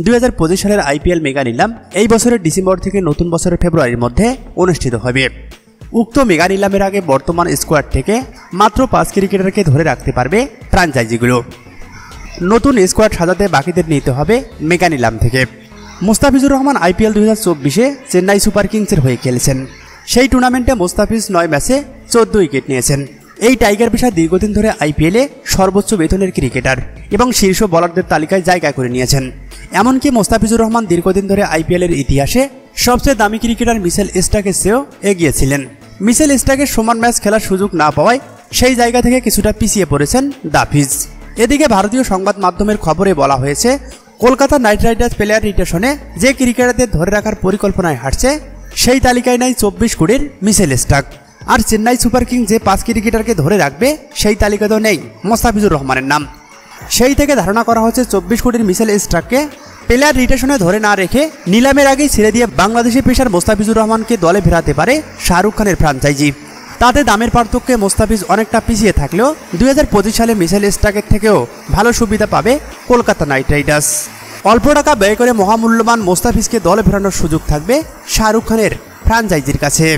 2025 সালের IPL mega নিলাম এই বছরের ডিসেম্বর থেকে নতুন বছরের ফেব্রুয়ারির মধ্যে অনুষ্ঠিত হবে। উক্ত মেগা নিলামের আগে বর্তমান স্কোয়াড থেকে মাত্র 5 ক্রিকেটারকে ধরে রাখতে পারবে ফ্র্যাঞ্চাইজিগুলো। নতুন স্কোয়াড সাজাতে বাকিদের নিতে হবে মেগা নিলাম থেকে। মোস্তাফিজুর রহমান আইপিএল 2024-এ চেন্নাই সুপার কিংসের হয়ে খেলেছেন। সেই টুর্নামেন্টে মোস্তাফিজ 9 ম্যাচে 14 উইকেট নিয়েছেন। এই টাইগার পেশা দীর্ঘদিন ধরে আইপিএলে সর্বোচ্চ বেতনের ক্রিকেটার এবং শীর্ষ বোলারদের তালিকায় জায়গা করে নিয়েছেন। এমনকি মোস্তাফিজুর রহমান দীর্ঘদিন ধরে আইপিএলের ইতিহাসে সবচেয়ে দামি ক্রিকেটার মিচেল স্টার্কের চেয়েও এগিয়েছিলেন। মিচেল স্টার্কের সমান ম্যাচ খেলার সুযোগ না পাওয়ায় সেই জায়গা থেকে কিছুটা পিছিয়ে পড়েছেন দাফিজ। এদিকে ভারতীয় সংবাদ মাধ্যমের খবরে বলা হয়েছে, কলকাতা নাইট রাইডার্স প্লেয়ার রোটেশনে যে ক্রিকেটারদের ধরে রাখার পরিকল্পনায় হাঁটছে সেই তালিকায় নাই 24 কোটির মিচেল স্টার্ক। আর চেন্নাই সুপার কিংস যে 5 ক্রিকেটারকে ধরে রাখবে সেই তালিকাতেও নেই মোস্তাফিজুর রহমানের নাম। সেই থেকে ধারণা করা হচ্ছে 24 কোটির মিচেল স্টার্ককে প্লেয়ার রোটেশনে ধরে না রেখে নিলামের আগেই ছেড়ে দিয়ে বাংলাদেশি পেসার মোস্তাফিজুর রহমানকে দলে ফেরাতে পারে শাহরুখ খানের ফ্র্যাঞ্চাইজি। তাতে দামের পার্থক্যে মোস্তাফিজ অনেকটা পিছিয়ে থাকলেও 2025 সালে মিচেল স্টার্কের থেকেও ভালো সুবিধা পাবে কলকাতা নাইট রাইডার্স। অল্প টাকা ব্যয় করে মহামূল্যবান মোস্তাফিজকে দলে ফেরানোর সুযোগ থাকবে শাহরুখ খানের ফ্র্যাঞ্চাইজির কাছে।